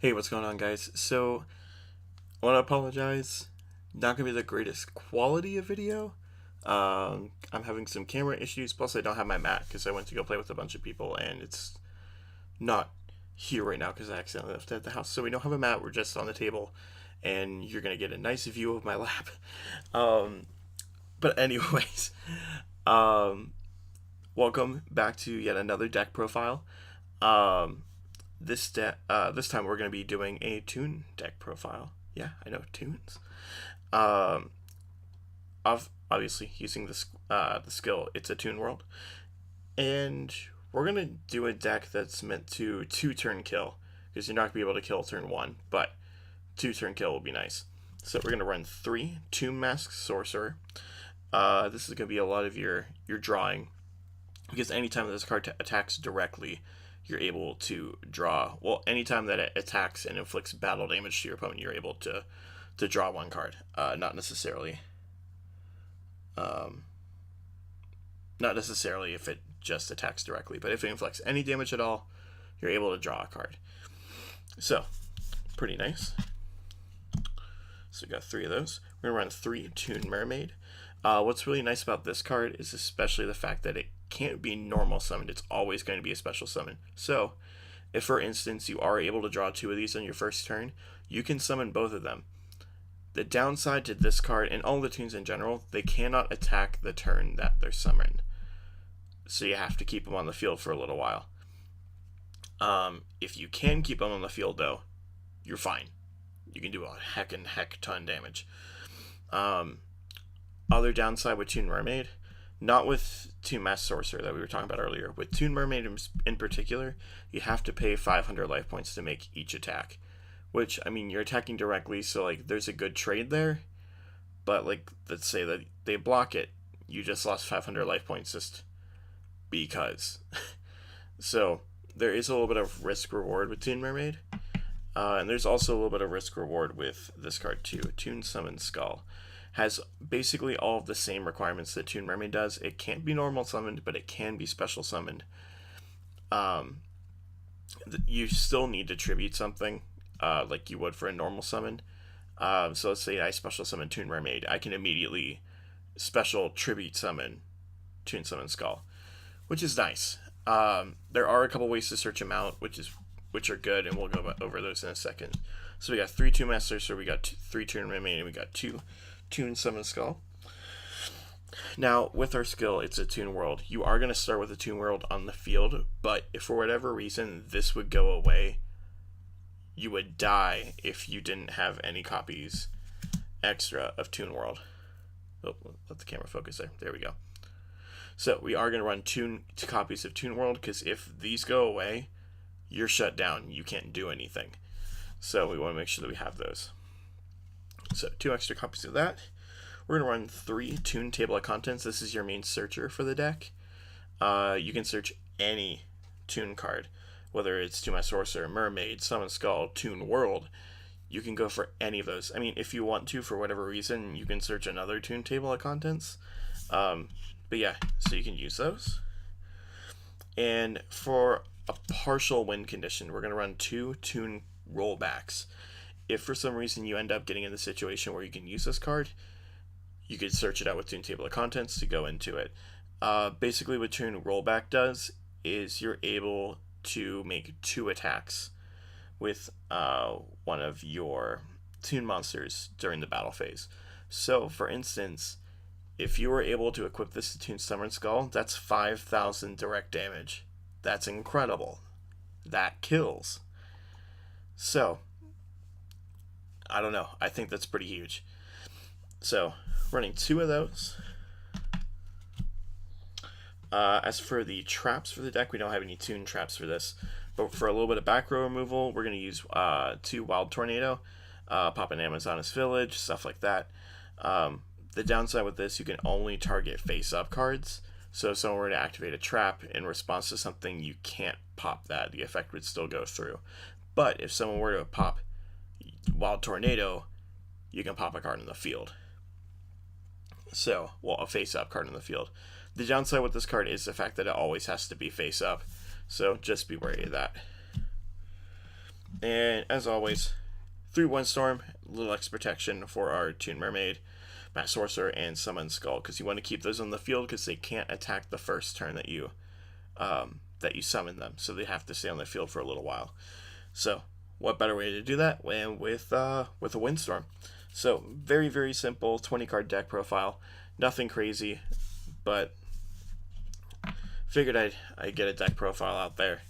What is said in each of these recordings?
Hey, what's going on, guys? So, I want to apologize. Not going to be the greatest quality of video. I'm having some camera issues, plus I don't have my mat because I went to go play with a bunch of people and it's not here right now because I accidentally left it at the house. So we don't have a mat, we're just on the table, and you're going to get a nice view of my lap. Um, but anyways, um, welcome back to yet another deck profile. Um, this time we're going to be doing a Toon deck profile. Yeah, I know, Toons. Um, obviously using this the skill, it's a Toon World, and we're gonna do a deck that's meant to two-turn kill because you're not gonna be able to kill turn one, but two-turn kill will be nice. So we're gonna run 3 Toon Mask Sorcerer. This is gonna be a lot of your drawing because anytime that this card attacks directly, you're able to draw. Well, anytime that it attacks and inflicts battle damage to your opponent, you're able to draw one card. Not necessarily if it just attacks directly, but if it inflicts any damage at all, you're able to draw a card. So, pretty nice. So we got 3 of those. We're gonna run 3 Toon Mermaid. What's really nice about this card is especially the fact that it can't be normal summoned. It's always going to be a special summon. So, if for instance you are able to draw 2 of these on your first turn, you can summon both of them. The downside to this card, and all the Toons in general, they cannot attack the turn that they're summoned. So you have to keep them on the field for a little while. If you can keep them on the field, though, you're fine. You can do a heck ton damage. Other downside with Toon Mermaid, not with Toon Mask Sorcerer that we were talking about earlier. With Toon Mermaid in particular, you have to pay 500 life points to make each attack. Which, I mean, you're attacking directly, so, like, there's a good trade there. But, like, let's say that they block it. You just lost 500 life points just because. So, there is a little bit of risk-reward with Toon Mermaid. And there's also a little bit of risk-reward with this card, too. Toon Summon Skull has basically all of the same requirements that Toon Mermaid does. It can't be normal summoned, but it can be special summoned. You still need to tribute something. Like you would for a normal summon. So let's say I special summon Toon Mermaid. I can immediately special tribute summon Toon Summon Skull, which is nice. There are a couple ways to search them out, which are good, and we'll go over those in a second. So we got 3 Toon Masters, so we got 3 Toon Mermaid, and we got 2 Toon Summon Skull. Now, with our skill, it's a Toon World. You are going to start with a Toon World on the field, but if for whatever reason this would go away, you would die if you didn't have any copies extra of Toon World. Oh, let the camera focus there. There we go. So we are going to run 2 copies of Toon World because if these go away, you're shut down. You can't do anything. So we want to make sure that we have those. So 2 extra copies of that. We're going to run 3 Toon Table of Contents. This is your main searcher for the deck. You can search any Toon card. Whether it's Toon Mask Sorcerer, Mermaid, Summon Skull, Toon World, you can go for any of those. I mean, if you want to, for whatever reason, you can search another Toon Table of Contents. But yeah, so you can use those. And for a partial win condition, we're going to run 2 Toon Rollbacks. If for some reason you end up getting in the situation where you can use this card, you could search it out with Toon Table of Contents to go into it. Basically what Toon Rollback does is you're able to make 2 attacks with one of your Toon monsters during the battle phase. So, for instance, if you were able to equip this to Toon Summon Skull, that's 5,000 direct damage. That's incredible. That kills. So, I don't know. I think that's pretty huge. So, running 2 of those. As for the traps for the deck, we don't have any Toon traps for this. But for a little bit of back row removal, we're going to use 2 Wild Tornado, pop an Amazoness Village, stuff like that. The downside with this, you can only target face-up cards. So if someone were to activate a trap in response to something, you can't pop that. The effect would still go through. But if someone were to pop Wild Tornado, you can pop a card in the field. So, well, a face-up card in the field. The downside with this card is the fact that it always has to be face-up. So just be wary of that. And as always, through Windstorm, a little extra protection for our Toon Mermaid, Matt Sorcerer, and Summon Skull, because you want to keep those on the field because they can't attack the first turn that you summon them, so they have to stay on the field for a little while. So what better way to do that than with a Windstorm? So very, very simple 20 card deck profile, nothing crazy, but figured I'd get a deck profile out there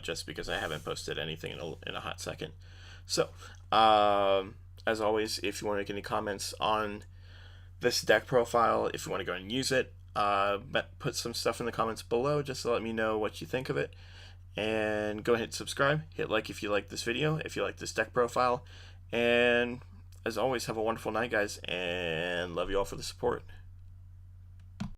just because I haven't posted anything in a hot second. So as always, if you want to make any comments on this deck profile, if you want to go and use it, put some stuff in the comments below just to let me know what you think of it. And go ahead and subscribe, hit like if you like this video, if you like this deck profile, and as always, have a wonderful night, guys, and love you all for the support.